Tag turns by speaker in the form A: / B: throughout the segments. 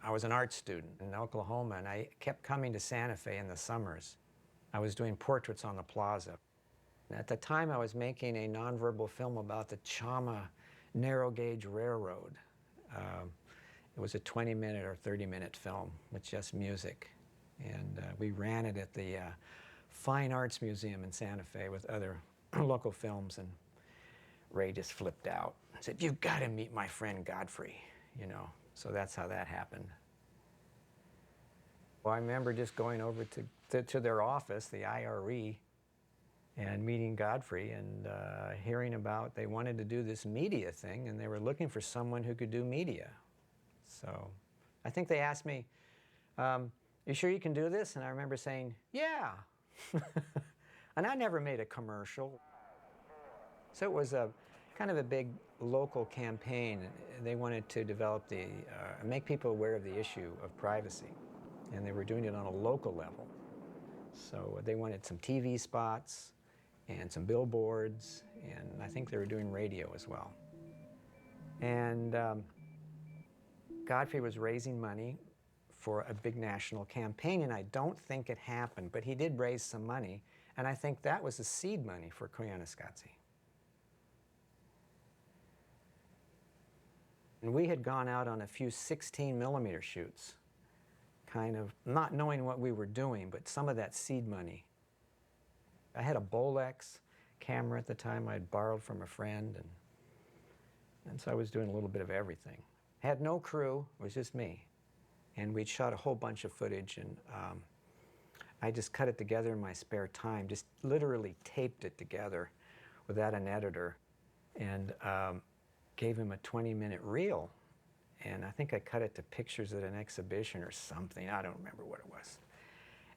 A: I was an art student in Oklahoma, and I kept coming to Santa Fe in the summers. I was doing portraits on the plaza. At the time, I was making a nonverbal film about the Chama narrow gauge railroad. It was a 20-minute or 30-minute film with just music. And we ran it at the Fine Arts Museum in Santa Fe with other local films, and Ray just flipped out and said, "You've got to meet my friend Godfrey," you know. So that's how that happened. Well, I remember just going over to their office, the IRE, and meeting Godfrey and hearing about they wanted to do this media thing, and they were looking for someone who could do media. So I think they asked me, "You sure you can do this?" And I remember saying, "Yeah." And I never made a commercial. So it was a kind of a big local campaign. They wanted to develop make people aware of the issue of privacy. And they were doing it on a local level. So they wanted some TV spots and some billboards, and I think they were doing radio as well. And Godfrey was raising money for a big national campaign, and I don't think it happened, but he did raise some money, and I think that was the seed money for Koyaanisqatsi. And we had gone out on a few 16mm shoots, kind of not knowing what we were doing, but some of that seed money. I had a Bolex camera at the time I'd borrowed from a friend, and so I was doing a little bit of everything. Had no crew, it was just me. And we'd shot a whole bunch of footage, and I just cut it together in my spare time, just literally taped it together without an editor, and gave him a 20-minute reel. And I think I cut it to pictures at an exhibition or something. I don't remember what it was.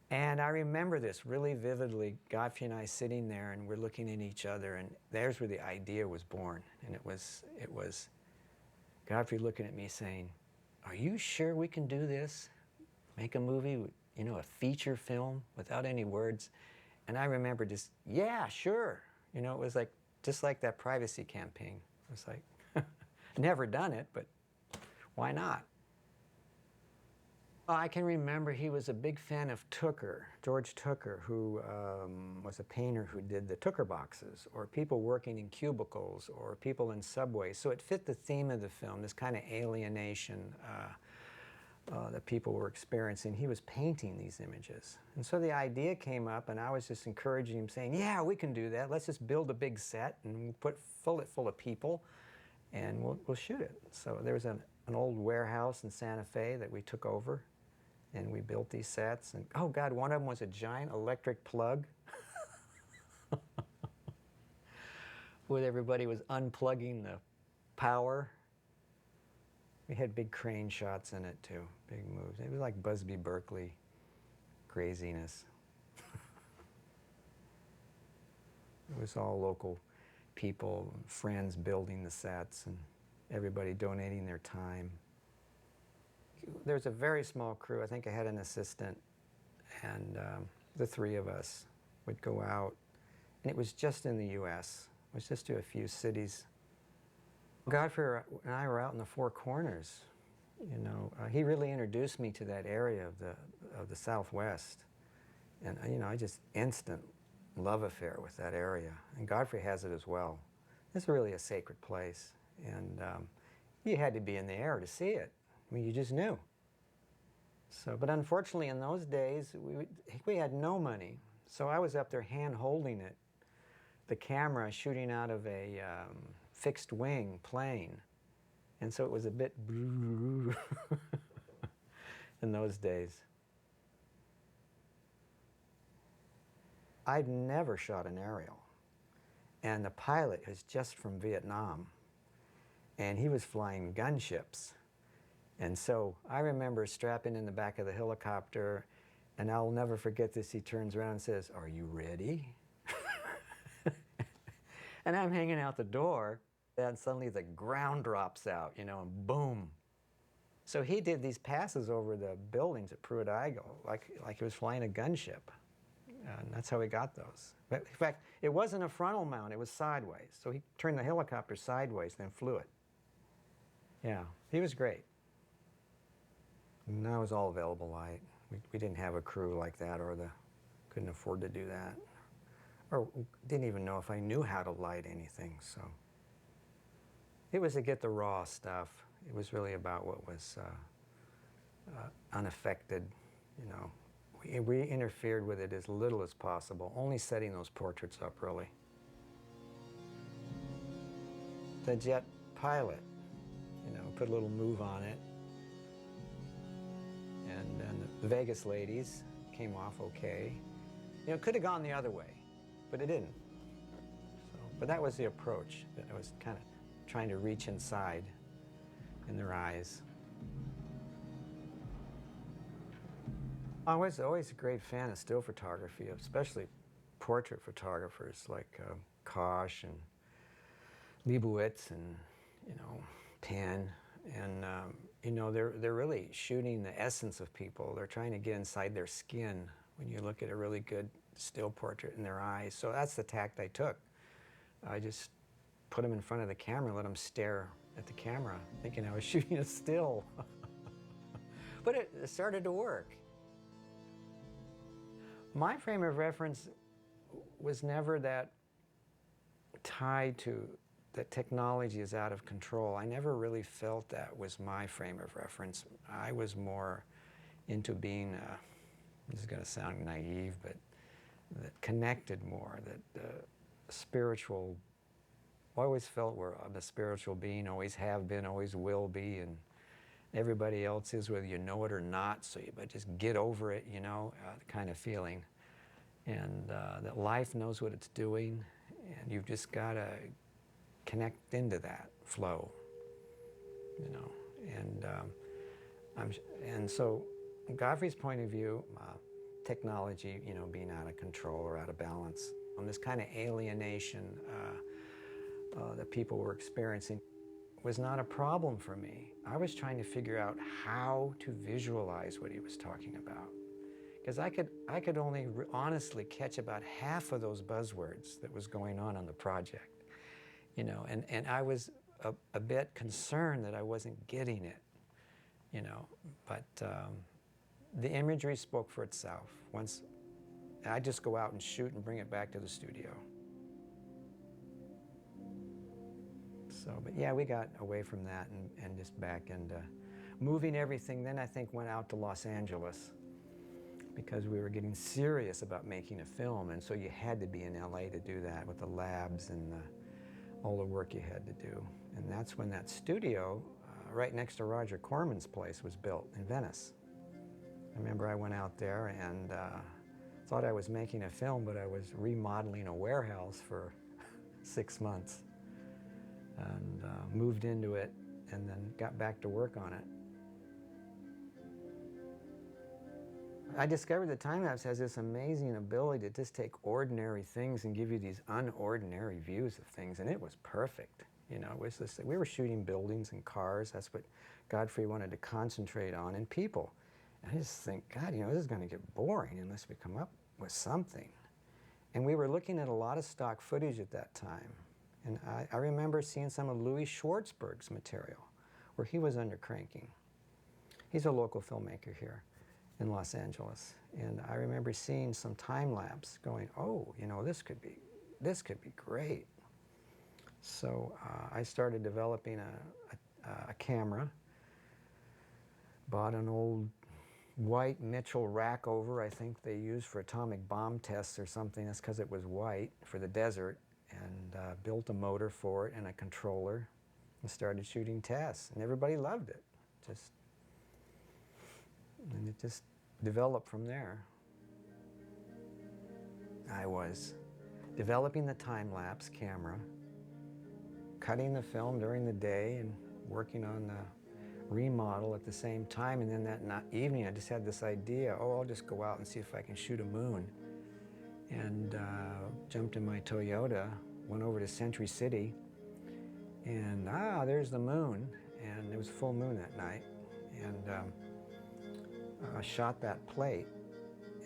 A: And I remember this really vividly, Godfrey and I sitting there, and we're looking at each other, and there's where the idea was born. And it was Godfrey looking at me saying, "Are you sure we can do this? Make a movie, you know, a feature film without any words?" And I remember just, "Yeah, sure." You know, it was like, just like that privacy campaign. It was like, never done it, but why not? I can remember he was a big fan of Tooker, George Tooker, who was a painter who did the Tooker boxes, or people working in cubicles, or people in subways. So it fit the theme of the film, this kind of alienation that people were experiencing. He was painting these images. And so the idea came up, and I was just encouraging him, saying, "Yeah, we can do that. Let's just build a big set and fill it full of people, and we'll shoot it." So there was an old warehouse in Santa Fe that we took over, and we built these sets. And oh God, one of them was a giant electric plug where everybody was unplugging the power. We had big crane shots in it too, big moves. It was like Busby Berkeley craziness. It was all local people, friends building the sets, and everybody donating their time. There was a very small crew. I think I had an assistant, and the three of us would go out, and it was just in the U.S. It was just to a few cities. Godfrey and I were out in the Four Corners. You know, he really introduced me to that area of the Southwest, and you know, I just instant love affair with that area. And Godfrey has it as well. It's really a sacred place, and you had to be in the air to see it. I mean, you just knew. So, but unfortunately, in those days, we had no money. So I was up there hand-holding it, the camera shooting out of a fixed-wing plane. And so it was a bit in those days. I'd never shot an aerial. And the pilot is just from Vietnam. And he was flying gunships. And so I remember strapping in the back of the helicopter, and I'll never forget this. He turns around and says, "Are you ready?" And I'm hanging out the door, and suddenly the ground drops out, you know, and boom. So he did these passes over the buildings at Pruitt-Igoe, like he was flying a gunship. And that's how he got those. But in fact, it wasn't a frontal mount, it was sideways. So he turned the helicopter sideways, then flew it. Yeah, he was great. And that was all available light. We didn't have a crew like that, or couldn't afford to do that. Or didn't even know if I knew how to light anything, so. It was to get the raw stuff. It was really about what was unaffected, you know. We interfered with it as little as possible, only setting those portraits up, really. The jet pilot, you know, put a little move on it. And then the Vegas ladies came off okay. You know, it could have gone the other way, but it didn't. So, but that was the approach, that I was kind of trying to reach inside in their eyes. I was always a great fan of still photography, especially portrait photographers like Koch and Leibowitz and, you know, Penn. And, you know, they're really shooting the essence of people. They're trying to get inside their skin when you look at a really good still portrait in their eyes. So that's the tact I took. I just put them in front of the camera, let them stare at the camera, thinking I was shooting a still. But it started to work. My frame of reference was never that tied to that technology is out of control. I never really felt that was my frame of reference. I was more into being, this is going to sound naive, but that connected more, that spiritual. I always felt I'm a spiritual being, always have been, always will be, and everybody else is, whether you know it or not, so you better just get over it, you know, kind of feeling. And that life knows what it's doing, and you've just got to connect into that flow, you know. And so, from Godfrey's point of view, technology, you know, being out of control or out of balance, on this kind of alienation that people were experiencing was not a problem for me. I was trying to figure out how to visualize what he was talking about. Because I could only honestly catch about half of those buzzwords that was going on the project, you know, and I was a bit concerned that I wasn't getting it, you know, but the imagery spoke for itself. Once I just go out and shoot and bring it back to the studio. So, but yeah, we got away from that and just back into moving everything. Then I think went out to Los Angeles, because we were getting serious about making a film, and so you had to be in LA to do that with the labs and all the work you had to do. And that's when that studio right next to Roger Corman's place was built in Venice. I remember I went out there and thought I was making a film, but I was remodeling a warehouse for 6 months, and moved into it and then got back to work on it. I discovered that time-lapse has this amazing ability to just take ordinary things and give you these unordinary views of things, and it was perfect. You know, it was just, we were shooting buildings and cars. That's what Godfrey wanted to concentrate on, and people. And I just think, God, you know, this is going to get boring unless we come up with something. And we were looking at a lot of stock footage at that time. And I remember seeing some of Louis Schwartzberg's material, where he was under cranking. He's a local filmmaker here in Los Angeles. And I remember seeing some time-lapse going, oh, you know, this could be great. So I started developing a camera, bought an old white Mitchell Rackover, I think they used for atomic bomb tests or something. That's because it was white for the desert, and built a motor for it and a controller and started shooting tests. And everybody loved it. And it just developed from there. I was developing the time-lapse camera, cutting the film during the day and working on the remodel at the same time. And then that evening I just had this idea, oh, I'll just go out and see if I can shoot a moon. And jumped in my Toyota, went over to Century City, and there's the moon. And it was full moon that night. And I shot that plate,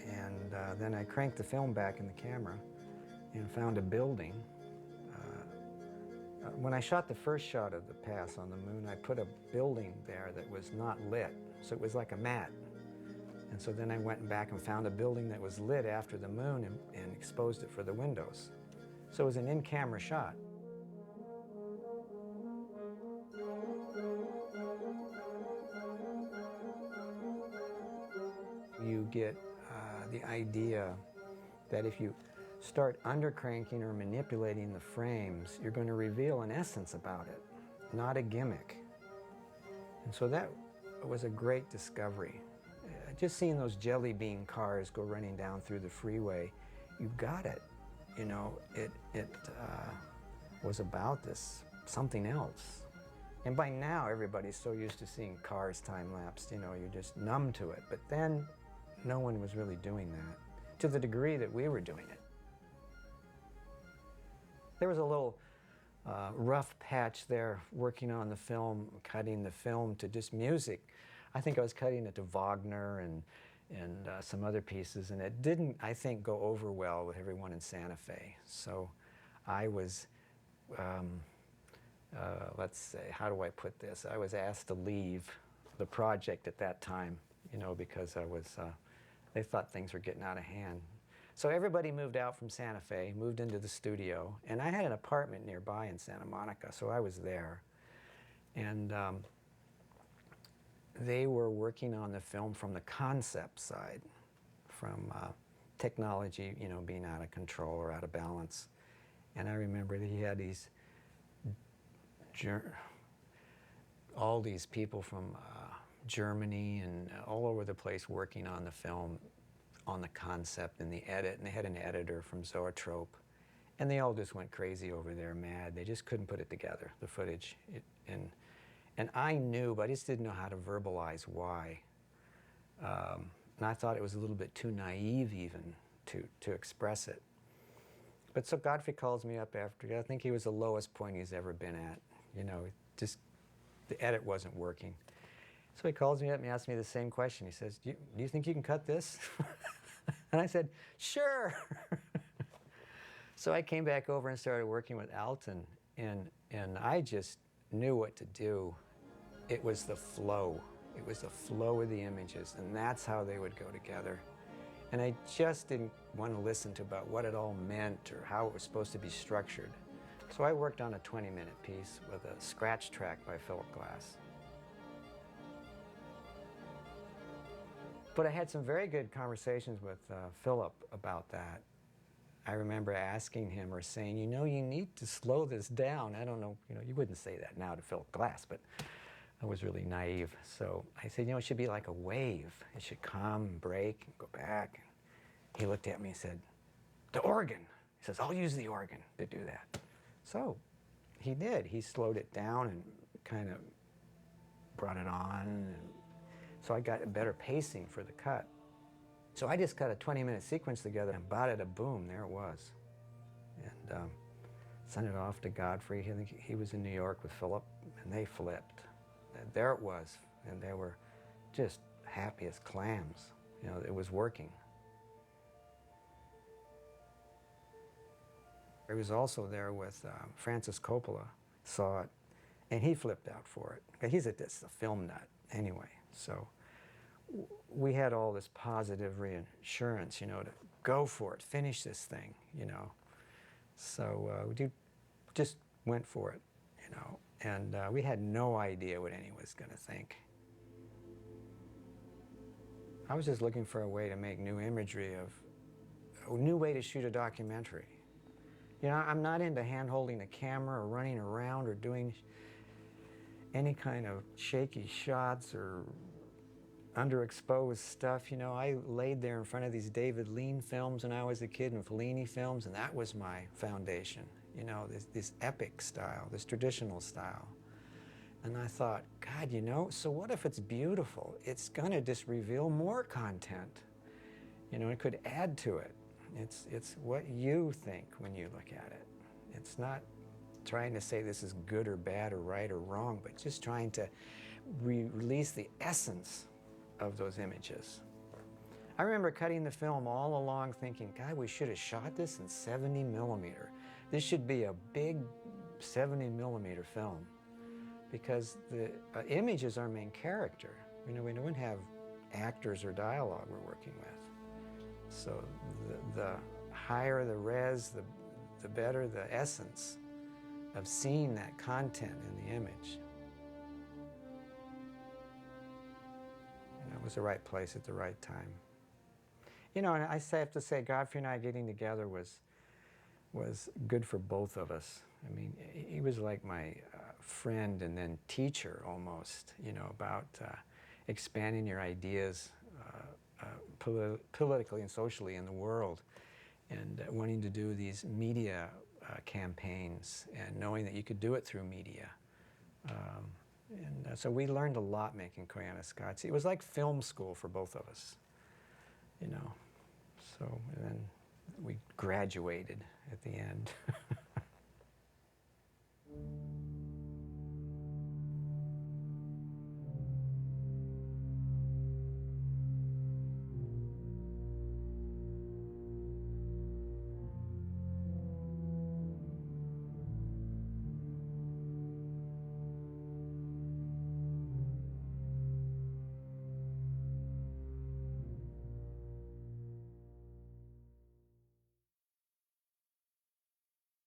A: and then I cranked the film back in the camera and found a building When I shot the first shot of the pass on the moon, I put a building there that was not lit, so it was like a mat. And so then I went back and found a building that was lit after the moon and exposed it for the windows. So it was an in-camera shot. You get the idea that if you start undercranking or manipulating the frames, you're going to reveal an essence about it, not a gimmick. And so that was a great discovery. Just seeing those jelly bean cars go running down through the freeway, you got it. You know, it was about this, something else. And by now, everybody's so used to seeing cars time-lapsed, you know, you're just numb to it. But then, no one was really doing that, to the degree that we were doing it. There was a little rough patch there working on the film, cutting the film to just music. I think I was cutting it to Wagner and some other pieces, and it didn't, I think, go over well with everyone in Santa Fe. So I was, let's say, how do I put this? I was asked to leave the project at that time, you know, because I was, they thought things were getting out of hand. So everybody moved out from Santa Fe, moved into the studio, and I had an apartment nearby in Santa Monica, so I was there. And they were working on the film from the concept side, from technology, you know, being out of control or out of balance. And I remember that he had these, all these people from Germany and all over the place working on the film, on the concept and the edit, and they had an editor from Zoetrope, and they all just went crazy over there, mad. They just couldn't put it together, the footage. And I knew, but I just didn't know how to verbalize why. And I thought it was a little bit too naive even to express it. But so Godfrey calls me up after, I think he was the lowest point he's ever been at. You know, just the edit wasn't working. So he calls me up and he asks me the same question. He says, do you think you can cut this? And I said, sure. So I came back over and started working with Alton, and I just knew what to do. It was the flow. It was the flow of the images, and that's how they would go together. And I just didn't want to listen to about what it all meant or how it was supposed to be structured. So I worked on a 20-minute piece with a scratch track by Philip Glass. But I had some very good conversations with Philip about that. I remember asking him or saying, you know, you need to slow this down. I don't know, you know, you wouldn't say that now to Philip Glass, but I was really naive. So I said, you know, it should be like a wave. It should come, break, and go back. He looked at me and said, the organ. He says, I'll use the organ to do that. So he did. He slowed it down and kind of brought it on. And so I got a better pacing for the cut. So I just cut a 20-minute sequence together, and bada boom, there it was. And sent it off to Godfrey. I think he was in New York with Philip, and they flipped. And there it was, and they were just happy as clams. You know, it was working. I was also there with Francis Coppola, saw it, and he flipped out for it. He's a film nut anyway, so we had all this positive reassurance, you know, to go for it, finish this thing, you know. So we just went for it, you know, and we had no idea what anyone was going to think. I was just looking for a way to make new imagery a new way to shoot a documentary. You know, I'm not into hand-holding the camera or running around or doing any kind of shaky shots or underexposed stuff. You know, I laid there in front of these David Lean films when I was a kid and Fellini films, and that was my foundation. You know, this epic style, this traditional style. And I thought, God, you know, so what if it's beautiful? It's gonna just reveal more content. You know, it could add to it. It's what you think when you look at it. It's not trying to say this is good or bad or right or wrong, but just trying to release the essence of those images. I remember cutting the film all along thinking, God, we should have shot this in 70 millimeter. This should be a big 70 millimeter film, because the image is our main character. You know, we don't have actors or dialogue we're working with. So the higher the res, the better the essence of seeing that content in the image. And it was the right place at the right time. You know, and I have to say, Godfrey and I getting together was good for both of us. I mean, he was like my friend and then teacher almost, you know, about expanding your ideas politically and socially in the world, and wanting to do these media campaigns and knowing that you could do it through media. So we learned a lot making Koyaanisqatsi. It was like film school for both of us, you know. So, and then we graduated at the end.